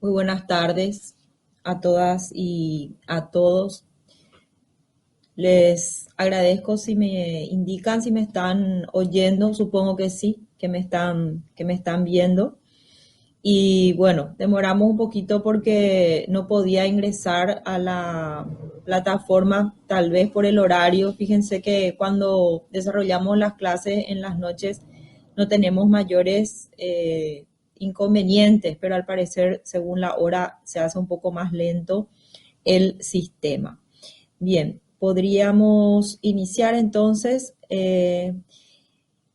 Muy buenas tardes a todas y a todos. Les agradezco si me indican si me están oyendo, supongo que sí, que me están viendo. Y bueno, demoramos un poquito porque no podía ingresar a la plataforma, tal vez por el horario. Fíjense que cuando desarrollamos las clases en las noches no tenemos mayores inconvenientes, pero al parecer, según la hora, se hace un poco más lento el sistema. Bien, podríamos iniciar entonces.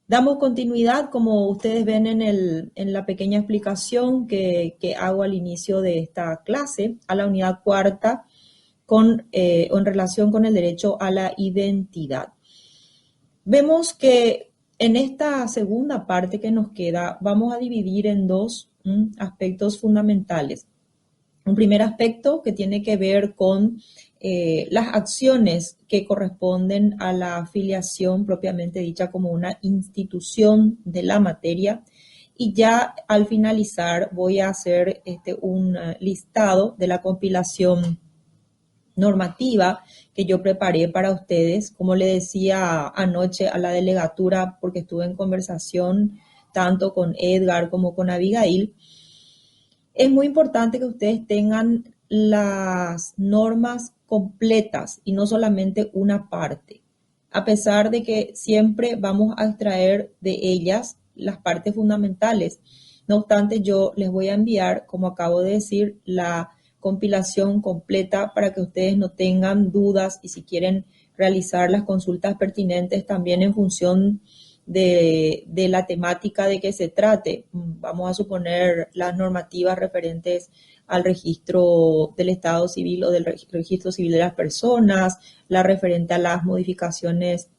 Damos continuidad, como ustedes ven en la pequeña explicación que hago al inicio de esta clase, a la unidad cuarta en relación con el derecho a la identidad. Vemos que en esta segunda parte que nos queda, vamos a dividir en dos aspectos fundamentales. Un primer aspecto que tiene que ver con las acciones que corresponden a la afiliación propiamente dicha como una institución de la materia. Y ya al finalizar voy a hacer un listado de la compilación normativa que yo preparé para ustedes. Como le decía anoche a la delegatura, porque estuve en conversación tanto con Edgar como con Abigail, es muy importante que ustedes tengan las normas completas y no solamente una parte, a pesar de que siempre vamos a extraer de ellas las partes fundamentales. No obstante, yo les voy a enviar, como acabo de decir, la compilación completa para que ustedes no tengan dudas y si quieren realizar las consultas pertinentes también en función de la temática de que se trate. Vamos a suponer las normativas referentes al registro del Estado Civil o del registro civil de las personas, la referente a las modificaciones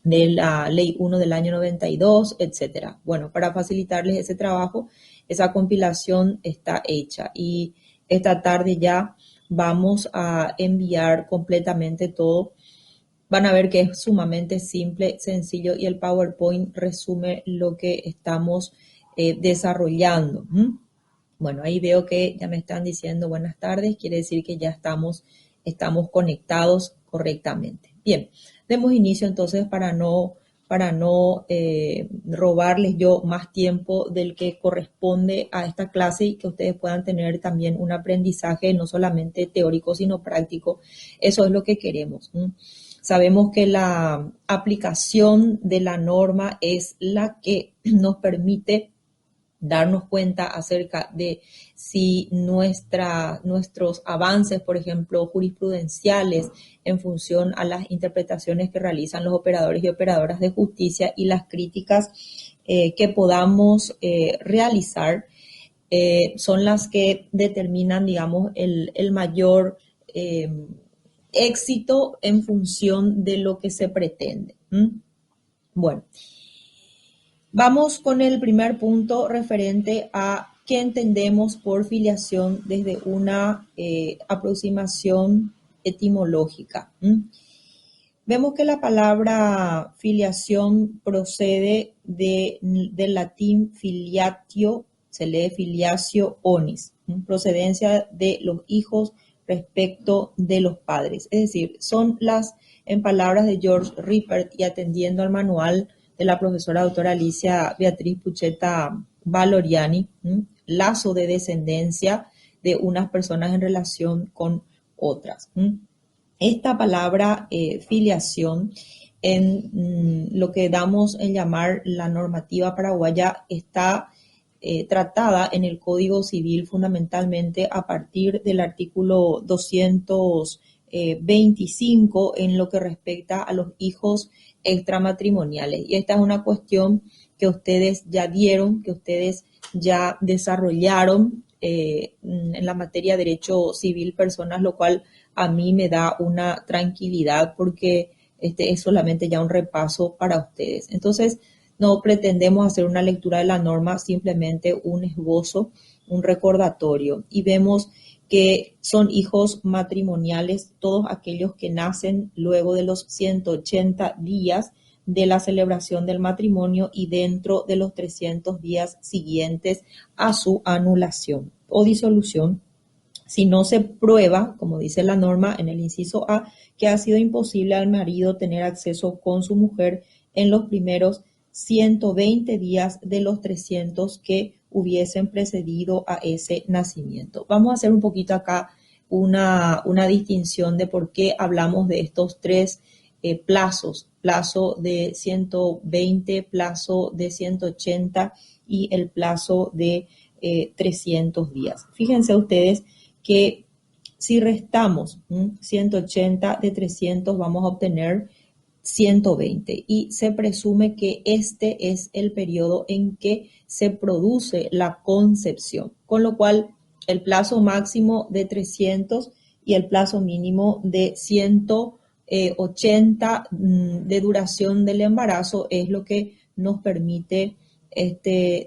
de la Ley 1 del año 92, etcétera. Bueno, para facilitarles ese trabajo, esa compilación está hecha y esta tarde ya vamos a enviar completamente todo. Van a ver que es sumamente simple, sencillo y el PowerPoint resume lo que estamos desarrollando. Bueno, ahí veo que ya me están diciendo buenas tardes, quiere decir que ya estamos conectados correctamente. Bien, demos inicio entonces para no robarles yo más tiempo del que corresponde a esta clase y que ustedes puedan tener también un aprendizaje no solamente teórico, sino práctico. Eso es lo que queremos. Sabemos que la aplicación de la norma es la que nos permite darnos cuenta acerca de si nuestros avances, por ejemplo, jurisprudenciales, en función a las interpretaciones que realizan los operadores y operadoras de justicia y las críticas que podamos realizar, son las que determinan, digamos, el mayor éxito en función de lo que se pretende. Bueno, vamos con el primer punto referente a qué entendemos por filiación desde una aproximación etimológica. Vemos que la palabra filiación procede del latín filiatio, se lee filiatio onis, procedencia de los hijos respecto de los padres. Es decir, son en palabras de George Ripert y atendiendo al manual de la profesora doctora Alicia Beatriz Pucheta Valoriani, lazo de descendencia de unas personas en relación con otras. Esta palabra filiación en lo que damos en llamar la normativa paraguaya está tratada en el Código Civil fundamentalmente a partir del artículo 225 en lo que respecta a los hijos extramatrimoniales. Y esta es una cuestión que ustedes ya dieron, que ustedes ya desarrollaron en la materia de derecho civil personas, lo cual a mí me da una tranquilidad porque este es solamente ya un repaso para ustedes. Entonces, no pretendemos hacer una lectura de la norma, simplemente un esbozo, un recordatorio. Y vemos que son hijos matrimoniales todos aquellos que nacen luego de los 180 días de la celebración del matrimonio y dentro de los 300 días siguientes a su anulación o disolución. Si no se prueba, como dice la norma en el inciso A, que ha sido imposible al marido tener acceso con su mujer en los primeros 120 días de los 300 que hubiesen precedido a ese nacimiento. Vamos a hacer un poquito acá una distinción de por qué hablamos de estos tres plazos, plazo de 120, plazo de 180 y el plazo de 300 días. Fíjense ustedes que si restamos 180 de 300 vamos a obtener 120 y se presume que este es el periodo en que se produce la concepción, con lo cual el plazo máximo de 300 y el plazo mínimo de 180 de duración del embarazo es lo que nos permite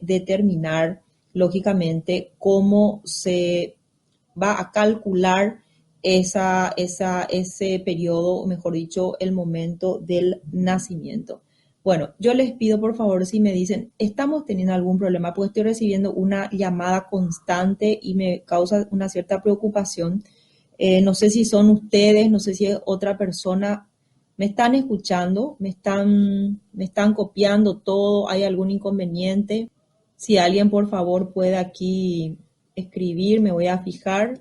determinar lógicamente cómo se va a calcular ese periodo, mejor dicho, el momento del nacimiento. Bueno, yo les pido por favor si me dicen, ¿estamos teniendo algún problema? Pues estoy recibiendo una llamada constante y me causa una cierta preocupación. No sé si son ustedes, no sé si es otra persona. ¿Me están escuchando? ¿Me están copiando todo? ¿Hay algún inconveniente? Si alguien por favor puede aquí escribir, me voy a fijar.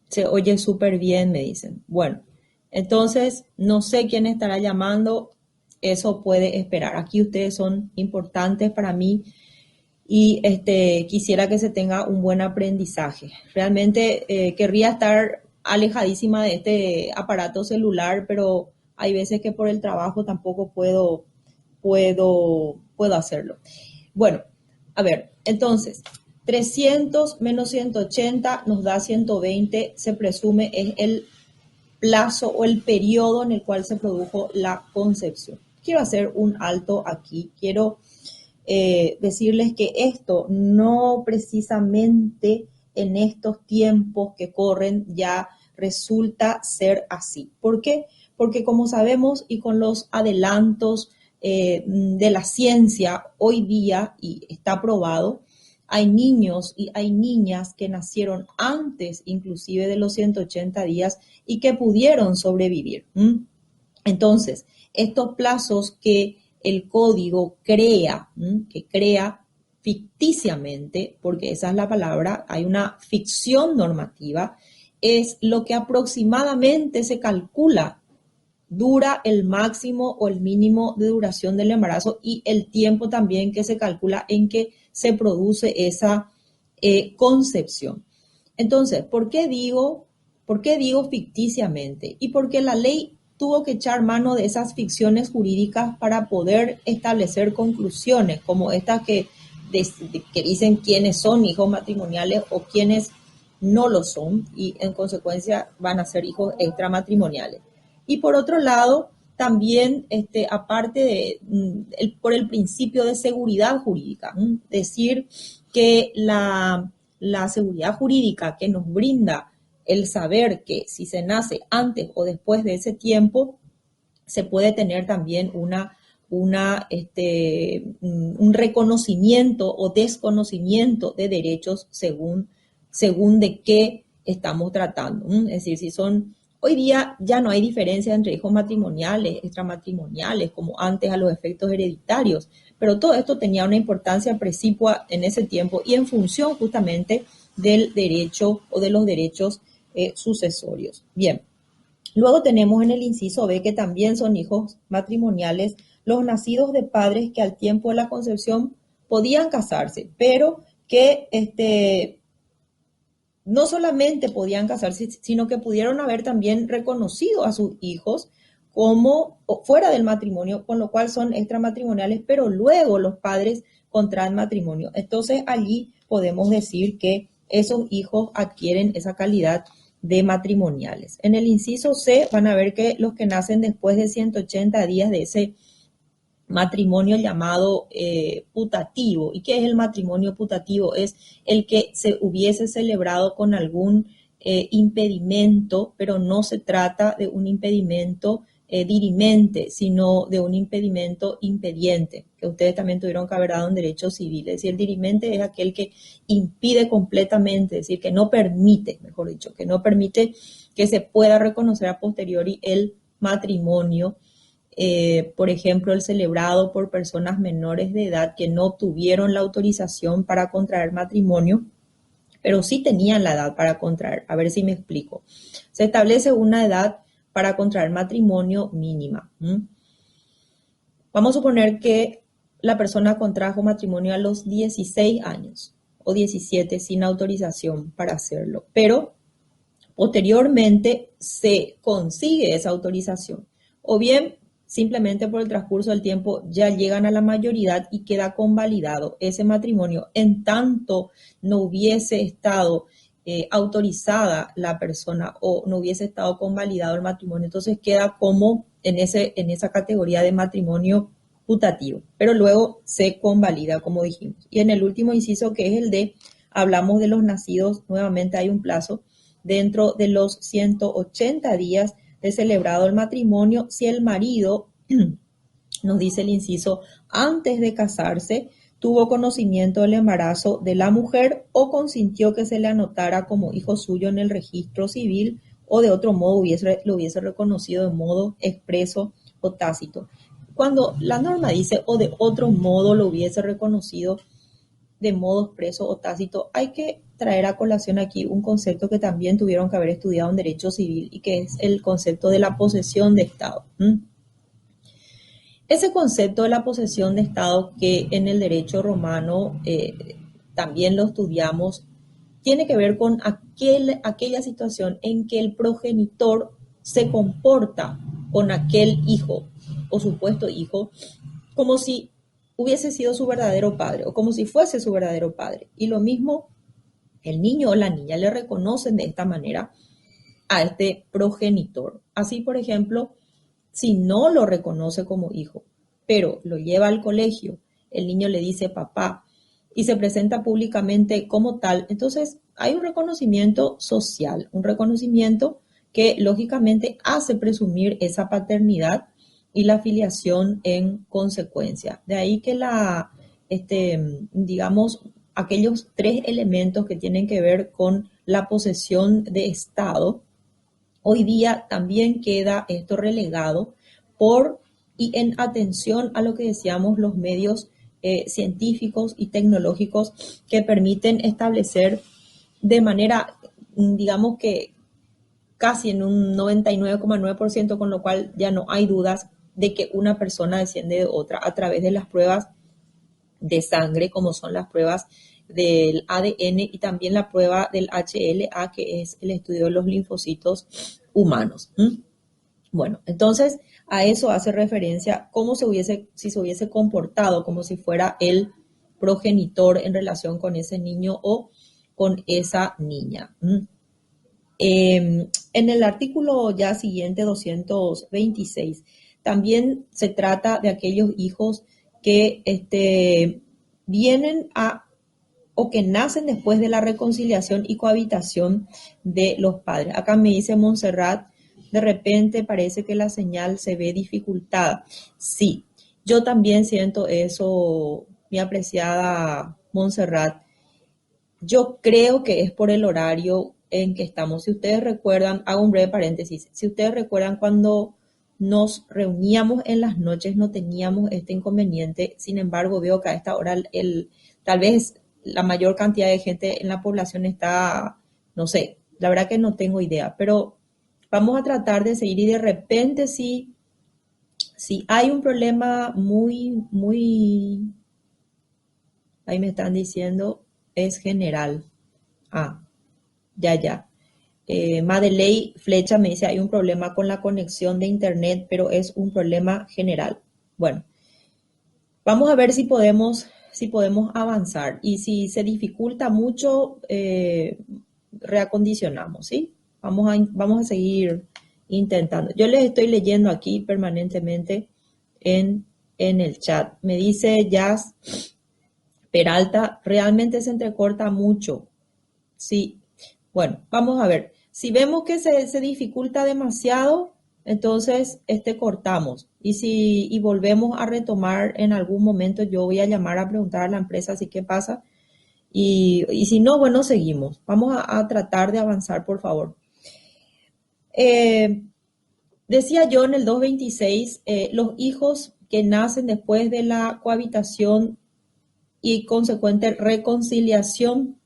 Se oye súper bien, me dicen. Bueno, entonces no sé quién estará llamando, eso puede esperar. Aquí ustedes son importantes para mí y quisiera que se tenga un buen aprendizaje. Realmente querría estar alejadísima de este aparato celular, pero hay veces que por el trabajo tampoco puedo hacerlo. Bueno, a ver, entonces 300 menos 180 nos da 120, se presume es el plazo o el periodo en el cual se produjo la concepción. Quiero hacer un alto aquí, quiero decirles que esto no precisamente en estos tiempos que corren ya resulta ser así. ¿Por qué? Porque como sabemos y con los adelantos de la ciencia hoy día, y está probado, hay niños y hay niñas que nacieron antes inclusive de los 180 días y que pudieron sobrevivir. Entonces, estos plazos que el código crea, que crea ficticiamente, porque esa es la palabra, hay una ficción normativa, es lo que aproximadamente se calcula dura el máximo o el mínimo de duración del embarazo y el tiempo también que se calcula en que se produce esa concepción. Entonces, ¿por qué digo ficticiamente? Y porque la ley tuvo que echar mano de esas ficciones jurídicas para poder establecer conclusiones como estas que dicen quiénes son hijos matrimoniales o quiénes no lo son y en consecuencia van a ser hijos extramatrimoniales. Y por otro lado, también, aparte por el principio de seguridad jurídica, decir que la seguridad jurídica que nos brinda el saber que si se nace antes o después de ese tiempo, se puede tener también un reconocimiento o desconocimiento de derechos según de qué estamos tratando. Es decir, si son... Hoy día ya no hay diferencia entre hijos matrimoniales, extramatrimoniales, como antes a los efectos hereditarios, pero todo esto tenía una importancia precipua en ese tiempo y en función justamente del derecho o de los derechos sucesorios. Bien, luego tenemos en el inciso B que también son hijos matrimoniales los nacidos de padres que al tiempo de la concepción podían casarse, pero que no solamente podían casarse, sino que pudieron haber también reconocido a sus hijos como fuera del matrimonio, con lo cual son extramatrimoniales, pero luego los padres contraen matrimonio. Entonces allí podemos decir que esos hijos adquieren esa calidad de matrimoniales. En el inciso C van a ver que los que nacen después de 180 días de ese matrimonio llamado putativo. ¿Y qué es el matrimonio putativo? Es el que se hubiese celebrado con algún impedimento, pero no se trata de un impedimento dirimente, sino de un impedimento impediente, que ustedes también tuvieron que haber dado en derecho civil. Es decir, el dirimente es aquel que impide completamente, es decir, que no permite, mejor dicho, que no permite que se pueda reconocer a posteriori el matrimonio, por ejemplo, el celebrado por personas menores de edad que no obtuvieron la autorización para contraer matrimonio, pero sí tenían la edad para contraer. A ver si me explico. Se establece una edad para contraer matrimonio mínima. Vamos a suponer que la persona contrajo matrimonio a los 16 años o 17 sin autorización para hacerlo, pero posteriormente se consigue esa autorización, o bien simplemente por el transcurso del tiempo ya llegan a la mayoría y queda convalidado ese matrimonio, en tanto no hubiese estado autorizada la persona o no hubiese estado convalidado el matrimonio, entonces queda como en esa categoría de matrimonio putativo, pero luego se convalida, como dijimos. Y en el último inciso, que es el de, hablamos de los nacidos, nuevamente hay un plazo dentro de los 180 días de celebrado el matrimonio, si el marido, nos dice el inciso, antes de casarse, tuvo conocimiento del embarazo de la mujer o consintió que se le anotara como hijo suyo en el registro civil o de otro modo lo hubiese reconocido de modo expreso o tácito. Cuando la norma dice o de otro modo lo hubiese reconocido de modo expreso o tácito, hay que traer a colación aquí un concepto que también tuvieron que haber estudiado en derecho civil y que es el concepto de la posesión de Estado. Ese concepto de la posesión de Estado, que en el derecho romano también lo estudiamos, tiene que ver con aquella situación en que el progenitor se comporta con aquel hijo o supuesto hijo como si hubiese sido su verdadero padre o como si fuese su verdadero padre. Y lo mismo, el niño o la niña le reconocen de esta manera a este progenitor. Así, por ejemplo, si no lo reconoce como hijo, pero lo lleva al colegio, el niño le dice papá y se presenta públicamente como tal, entonces hay un reconocimiento social, un reconocimiento que lógicamente hace presumir esa paternidad y la filiación en consecuencia. De ahí que digamos, aquellos tres elementos que tienen que ver con la posesión de Estado, hoy día también queda esto relegado y en atención a lo que decíamos los medios científicos y tecnológicos que permiten establecer de manera, digamos que casi en un 99,9%, con lo cual ya no hay dudas de que una persona desciende de otra a través de las pruebas de sangre, como son las pruebas del ADN y también la prueba del HLA, que es el estudio de los linfocitos humanos. Bueno, entonces a eso hace referencia si se hubiese comportado como si fuera el progenitor en relación con ese niño o con esa niña. En el artículo ya siguiente, 226, también se trata de aquellos hijos que vienen o que nacen después de la reconciliación y cohabitación de los padres. Acá me dice Montserrat, de repente parece que la señal se ve dificultada. Sí, yo también siento eso, mi apreciada Montserrat. Yo creo que es por el horario en que estamos. Si ustedes recuerdan, hago un breve paréntesis, si ustedes recuerdan cuando nos reuníamos en las noches no teníamos este inconveniente, sin embargo veo que a esta hora tal vez la mayor cantidad de gente en la población está, no sé, la verdad que no tengo idea, pero vamos a tratar de seguir y de repente si hay un problema ahí me están diciendo, es general. Ah, ya. Madeley Flecha me dice, hay un problema con la conexión de internet, pero es un problema general. Bueno, vamos a ver si podemos avanzar y si se dificulta mucho, reacondicionamos, ¿sí? Vamos a seguir intentando. Yo les estoy leyendo aquí permanentemente en el chat. Me dice Jazz Peralta, realmente se entrecorta mucho. Sí, bueno, vamos a ver. Si vemos que se dificulta demasiado, entonces cortamos. Y volvemos a retomar en algún momento, yo voy a llamar a preguntar a la empresa si qué pasa. Y si no, bueno, seguimos. Vamos a tratar de avanzar, por favor. Eh, Decía yo en el 226, los hijos que nacen después de la cohabitación y consecuente reconciliación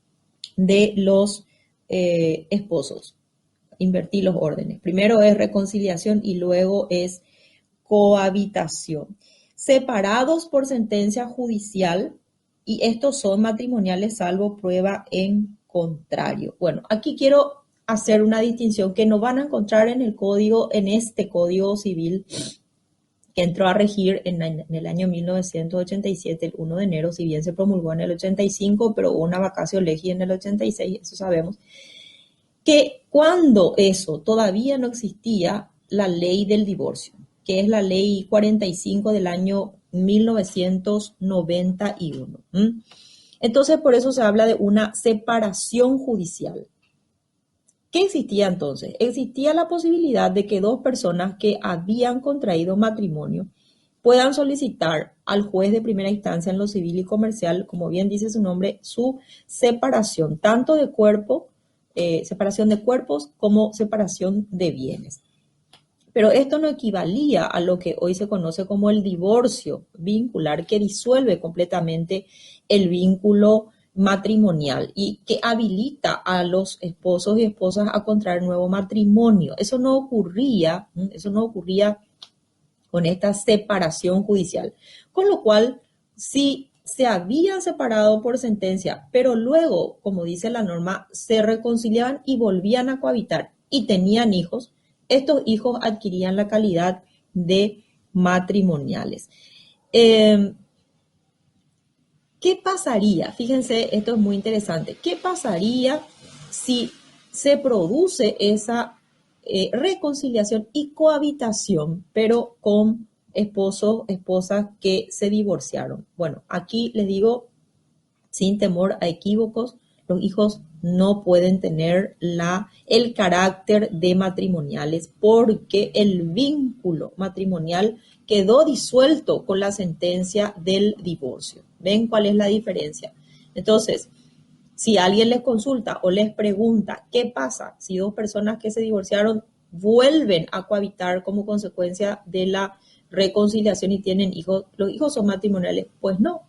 de los esposos. Invertí los órdenes. Primero es reconciliación y luego es cohabitación. Separados por sentencia judicial, y estos son matrimoniales salvo prueba en contrario. Bueno, aquí quiero hacer una distinción que no van a encontrar en el código, en este código civil que entró a regir en el año 1987, el 1 de enero, si bien se promulgó en el 85, pero hubo una vacatio legis en el 86, eso sabemos, que cuando eso todavía no existía la ley del divorcio, que es la ley 45 del año 1991. Entonces, por eso se habla de una separación judicial. ¿Qué existía entonces? Existía la posibilidad de que dos personas que habían contraído matrimonio puedan solicitar al juez de primera instancia en lo civil y comercial, como bien dice su nombre, su separación, tanto de cuerpo, separación de cuerpos como separación de bienes. Pero esto no equivalía a lo que hoy se conoce como el divorcio vincular, que disuelve completamente el vínculo matrimonial y que habilita a los esposos y esposas a contraer nuevo matrimonio. Eso no ocurría con esta separación judicial. Con lo cual, si se habían separado por sentencia, pero luego, como dice la norma, se reconciliaban y volvían a cohabitar y tenían hijos, estos hijos adquirían la calidad de matrimoniales. ¿Qué pasaría? Fíjense, esto es muy interesante. ¿Qué pasaría si se produce esa reconciliación y cohabitación, pero con esposos, esposas que se divorciaron? Bueno, aquí les digo, sin temor a equívocos, los hijos no pueden tener el carácter de matrimoniales porque el vínculo matrimonial quedó disuelto con la sentencia del divorcio. ¿Ven cuál es la diferencia? Entonces, si alguien les consulta o les pregunta qué pasa si dos personas que se divorciaron vuelven a cohabitar como consecuencia de la reconciliación y tienen hijos, ¿los hijos son matrimoniales? Pues no.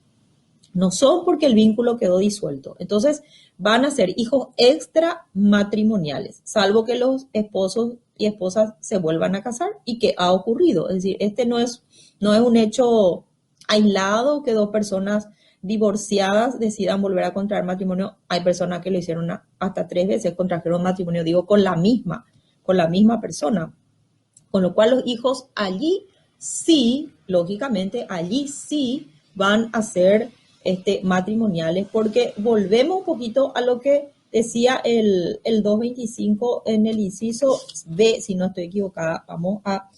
No son porque el vínculo quedó disuelto. Entonces, van a ser hijos extramatrimoniales, salvo que los esposos y esposas se vuelvan a casar y que ha ocurrido. Es decir, no es un hecho aislado que dos personas divorciadas decidan volver a contraer matrimonio. Hay personas que lo hicieron hasta 3 veces, contrajeron matrimonio, digo, con la misma persona. Con lo cual los hijos allí sí, lógicamente, allí sí van a ser matrimoniales, porque volvemos un poquito a lo que decía el 225 en el inciso B, si no estoy equivocada, vamos a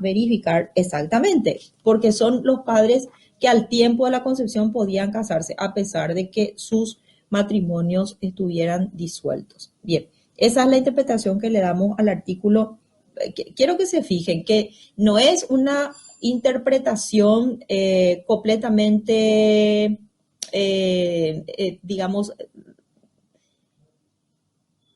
verificar exactamente, porque son los padres que al tiempo de la concepción podían casarse a pesar de que sus matrimonios estuvieran disueltos. Bien, esa es la interpretación que le damos al artículo. Quiero que se fijen que no es una interpretación completamente, digamos,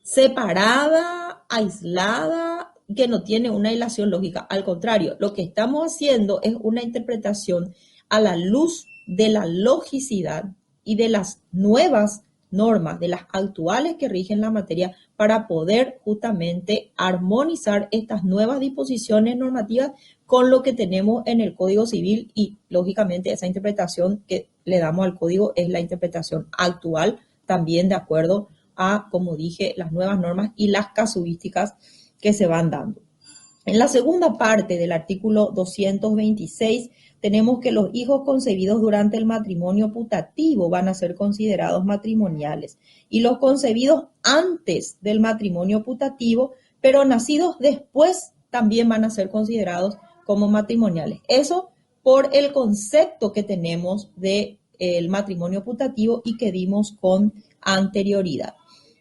separada, aislada, que no tiene una hilación lógica. Al contrario, lo que estamos haciendo es una interpretación a la luz de la logicidad y de las nuevas normas, de las actuales que rigen la materia, para poder justamente armonizar estas nuevas disposiciones normativas con lo que tenemos en el Código Civil, y lógicamente esa interpretación que le damos al código es la interpretación actual, también de acuerdo a, como dije, las nuevas normas y las casuísticas que se van dando. En la segunda parte del artículo 226 tenemos que los hijos concebidos durante el matrimonio putativo van a ser considerados matrimoniales, y los concebidos antes del matrimonio putativo, pero nacidos después, también van a ser considerados como matrimoniales. Eso por el concepto que tenemos del matrimonio putativo y que dimos con anterioridad.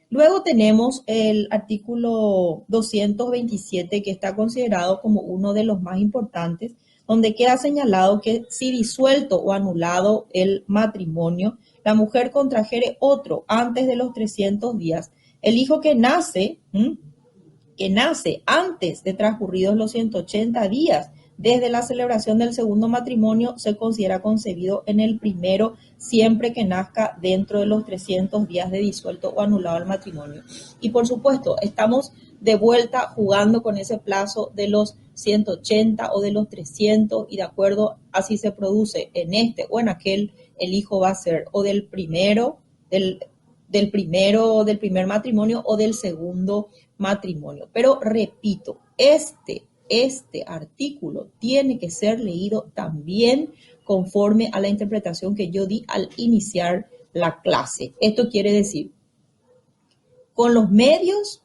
Luego tenemos el artículo 227 que está considerado como uno de los más importantes, donde queda señalado que si disuelto o anulado el matrimonio, la mujer contrajere otro antes de los 300 días, el hijo que nace antes de transcurridos los 180 días desde la celebración del segundo matrimonio se considera concebido en el primero siempre que nazca dentro de los 300 días de disuelto o anulado el matrimonio. Y por supuesto, estamos de vuelta jugando con ese plazo de los 180 o de los 300 y de acuerdo a si se produce en este o en aquel, el hijo va a ser o del primero, del primer matrimonio o del segundo matrimonio. Pero repito, este artículo tiene que ser leído también conforme a la interpretación que yo di al iniciar la clase. Esto quiere decir, con los medios,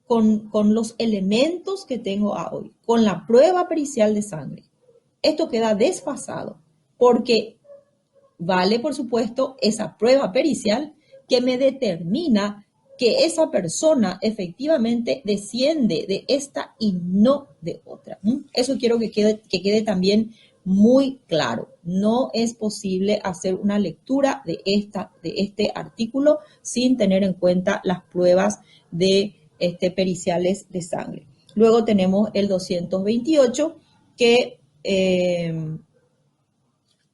con los elementos que tengo hoy, con la prueba pericial de sangre, esto queda desfasado porque vale, por supuesto, esa prueba pericial que me determina que esa persona efectivamente desciende de esta y no de otra. Eso quiero que quede también muy claro. No es posible hacer una lectura de este artículo sin tener en cuenta las pruebas de periciales de sangre. Luego tenemos el 228 que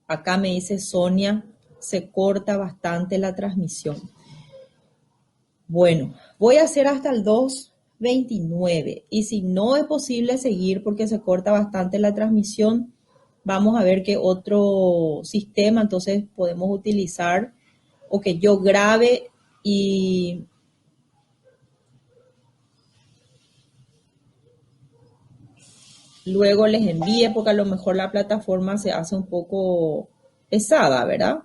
acá me dice Sonia, se corta bastante la transmisión. Bueno, voy a hacer hasta el 229 y si no es posible seguir porque se corta bastante la transmisión, vamos a ver qué otro sistema entonces podemos utilizar o que yo grabe y luego les envíe porque a lo mejor la plataforma se hace un poco pesada, ¿verdad?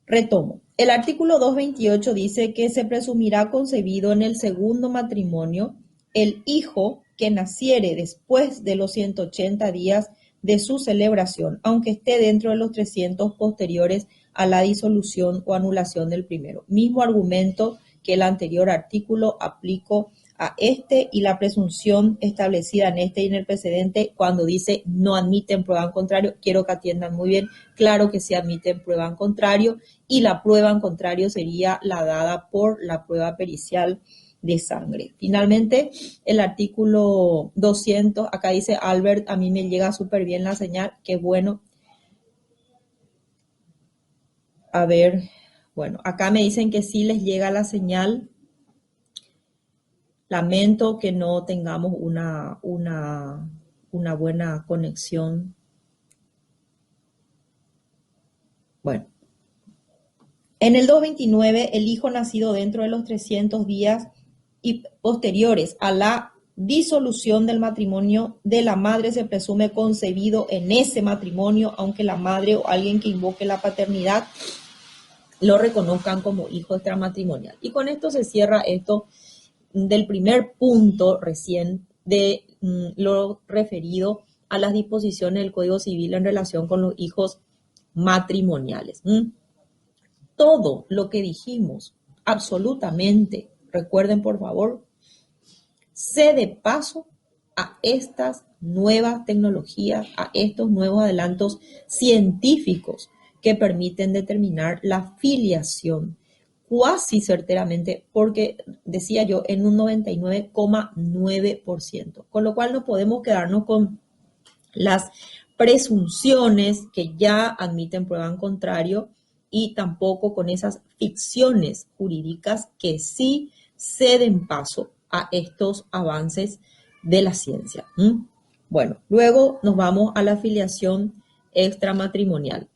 Retomo. El artículo 228 dice que se presumirá concebido en el segundo matrimonio el hijo que naciere después de los 180 días de su celebración, aunque esté dentro de los 300 posteriores a la disolución o anulación del primero. Mismo argumento que el anterior artículo aplico a este y la presunción establecida en este y en el precedente cuando dice no admiten prueba en contrario. Quiero que atiendan muy bien. Claro que sí admiten prueba en contrario y la prueba en contrario sería la dada por la prueba pericial de sangre. Finalmente, el artículo 200, acá dice Albert, a mí me llega súper bien la señal, qué bueno. A ver, bueno, acá me dicen que sí les llega la señal. Lamento que no tengamos una buena conexión. Bueno, en el 229, el hijo nacido dentro de los 300 días y posteriores a la disolución del matrimonio de la madre se presume concebido en ese matrimonio, aunque la madre o alguien que invoque la paternidad lo reconozcan como hijo extramatrimonial. Y con esto se cierra esto del primer punto recién de lo referido a las disposiciones del Código Civil en relación con los hijos matrimoniales. Todo lo que dijimos, absolutamente, recuerden por favor, cede paso a estas nuevas tecnologías, a estos nuevos adelantos científicos que permiten determinar la filiación cuasi certeramente, porque decía yo, en un 99,9%, con lo cual no podemos quedarnos con las presunciones que ya admiten prueba en contrario y tampoco con esas ficciones jurídicas que sí ceden paso a estos avances de la ciencia. Bueno, luego nos vamos a la filiación extramatrimonial.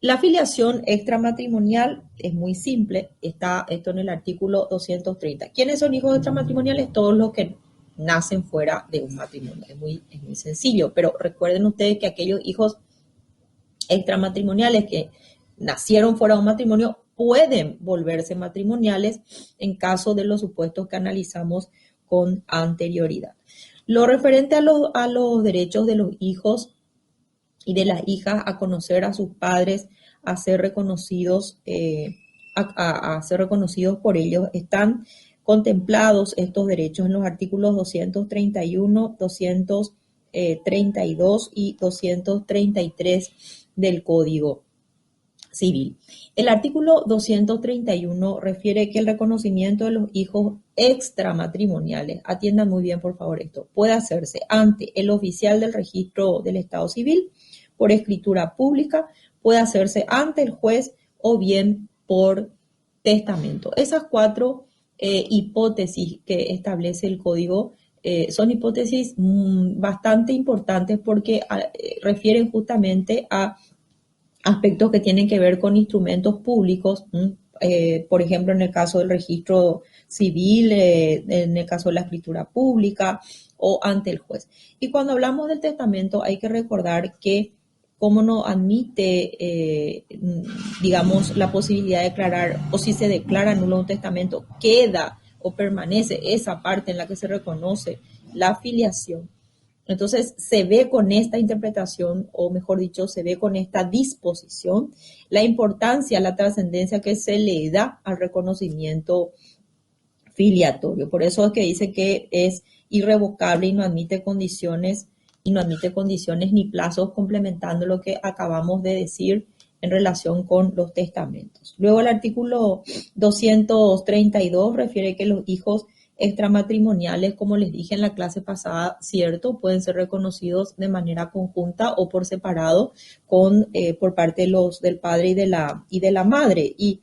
La filiación extramatrimonial es muy simple, está esto en el artículo 230. ¿Quiénes son hijos extramatrimoniales? Todos los que nacen fuera de un matrimonio. Es muy sencillo, pero recuerden ustedes que aquellos hijos extramatrimoniales que nacieron fuera de un matrimonio pueden volverse matrimoniales en caso de los supuestos que analizamos con anterioridad. Lo referente a los derechos de los hijos y de las hijas a conocer a sus padres, a ser reconocidos a ser reconocidos por ellos. Están contemplados estos derechos en los artículos 231, 232 y 233 del Código Civil. El artículo 231 refiere que el reconocimiento de los hijos extramatrimoniales, atiendan muy bien por favor esto, puede hacerse ante el oficial del registro del Estado Civil, por escritura pública, puede hacerse ante el juez o bien por testamento. Esas cuatro hipótesis que establece el código son hipótesis bastante importantes porque refieren justamente a aspectos que tienen que ver con instrumentos públicos, por ejemplo, en el caso del registro civil, en el caso de la escritura pública o ante el juez. Y cuando hablamos del testamento hay que recordar que como no admite, digamos, la posibilidad de declarar, o si se declara nulo un testamento, queda o permanece esa parte en la que se reconoce la filiación. Entonces, se ve con esta interpretación, o mejor dicho, se ve con esta disposición, la importancia, la trascendencia que se le da al reconocimiento filiatorio. Por eso es que dice que es irrevocable y no admite condiciones ni plazos, complementando lo que acabamos de decir en relación con los testamentos. Luego el artículo 232 refiere que los hijos extramatrimoniales, como les dije en la clase pasada, cierto, pueden ser reconocidos de manera conjunta o por separado por parte del padre y de la madre. Y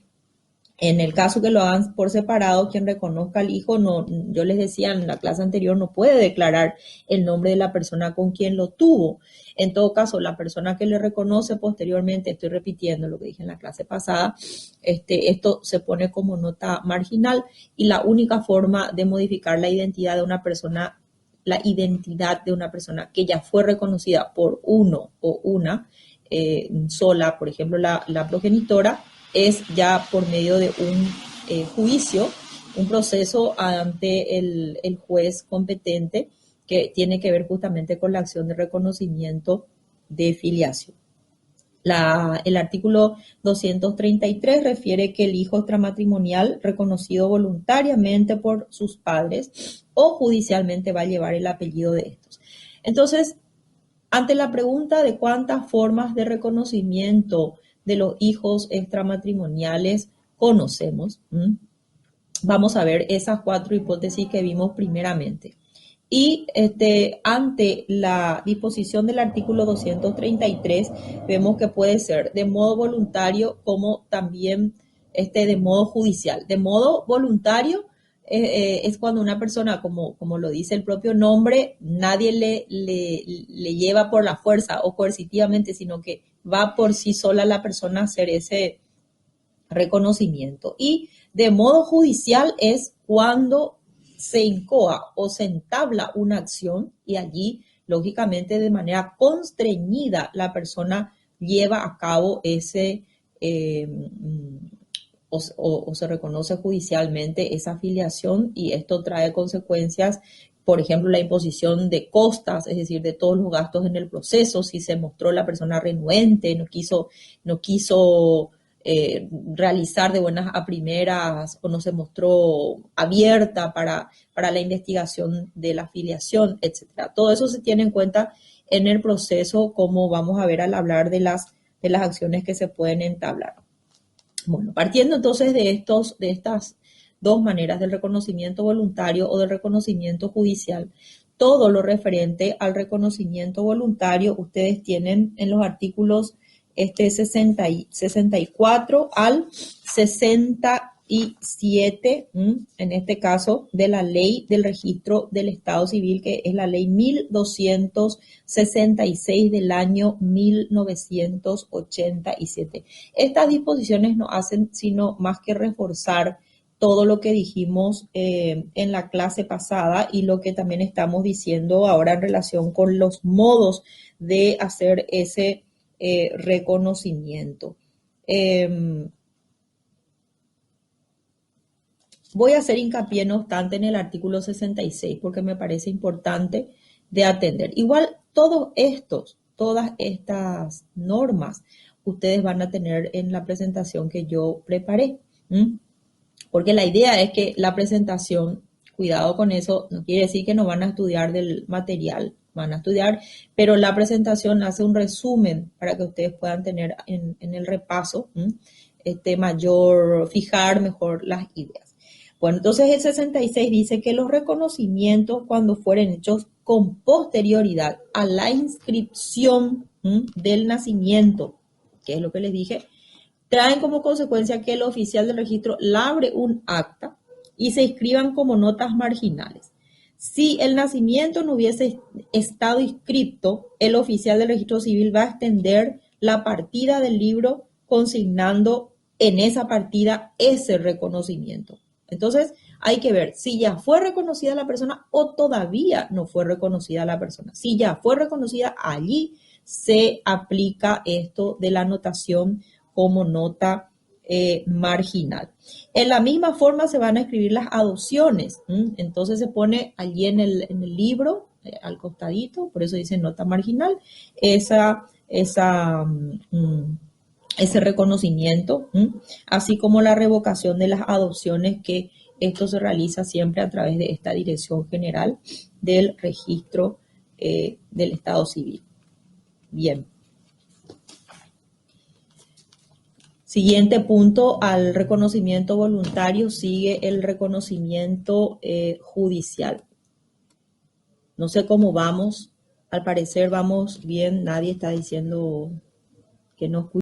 en el caso que lo hagan por separado, quien reconozca al hijo, no, yo les decía en la clase anterior, no puede declarar el nombre de la persona con quien lo tuvo. En todo caso, la persona que le reconoce posteriormente, estoy repitiendo lo que dije en la clase pasada, esto se pone como nota marginal y la única forma de modificar la identidad de una persona que ya fue reconocida por uno o una sola, por ejemplo, la progenitora, es ya por medio de un juicio, un proceso ante el juez competente que tiene que ver justamente con la acción de reconocimiento de filiación. El artículo 233 refiere que el hijo extramatrimonial reconocido voluntariamente por sus padres o judicialmente va a llevar el apellido de estos. Entonces, ante la pregunta de cuántas formas de reconocimiento de los hijos extramatrimoniales conocemos, vamos a ver esas cuatro hipótesis que vimos primeramente. Y ante la disposición del artículo 233, vemos que puede ser de modo voluntario como también de modo judicial. De modo voluntario es cuando una persona, como lo dice el propio nombre, nadie le lleva por la fuerza o coercitivamente, sino que va por sí sola la persona a hacer ese reconocimiento. Y de modo judicial es cuando se incoa o se entabla una acción y allí, lógicamente, de manera constreñida, la persona lleva a cabo ese o se reconoce judicialmente esa afiliación y esto trae consecuencias, por ejemplo, la imposición de costas, es decir, de todos los gastos en el proceso, si se mostró la persona renuente, no quiso realizar de buenas a primeras o no se mostró abierta para la investigación de la afiliación, etcétera. Todo eso se tiene en cuenta en el proceso, como vamos a ver al hablar de las acciones que se pueden entablar. Bueno, partiendo entonces de estas dos maneras, del reconocimiento voluntario o del reconocimiento judicial, todo lo referente al reconocimiento voluntario, ustedes tienen en los artículos 64 al 67, en este caso, de la ley del registro del Estado Civil, que es la ley 1266 del año 1987. Estas disposiciones no hacen sino más que reforzar todo lo que dijimos en la clase pasada y lo que también estamos diciendo ahora en relación con los modos de hacer ese reconocimiento. Voy a hacer hincapié, no obstante, en el artículo 66 porque me parece importante de atender. Igual todas estas normas ustedes van a tener en la presentación que yo preparé. ¿m? Porque la idea es que la presentación, cuidado con eso, no quiere decir que no van a estudiar del material, van a estudiar, pero la presentación hace un resumen para que ustedes puedan tener en el repaso mayor, fijar mejor las ideas. Bueno, entonces el 66 dice que los reconocimientos cuando fueren hechos con posterioridad a la inscripción del nacimiento, que es lo que les dije, traen como consecuencia que el oficial del registro labre un acta y se inscriban como notas marginales. Si el nacimiento no hubiese estado inscrito, el oficial del registro civil va a extender la partida del libro consignando en esa partida ese reconocimiento. Entonces, hay que ver si ya fue reconocida la persona o todavía no fue reconocida la persona. Si ya fue reconocida, allí se aplica esto de la anotación como nota marginal. En la misma forma se van a escribir las adopciones. Entonces se pone allí en el libro, al costadito, por eso dice nota marginal, ese reconocimiento, así como la revocación de las adopciones, que esto se realiza siempre a través de esta Dirección General del Registro del Estado Civil. Bien. Siguiente punto, al reconocimiento voluntario sigue el reconocimiento judicial. No sé cómo vamos, al parecer vamos bien, nadie está diciendo que no escucha.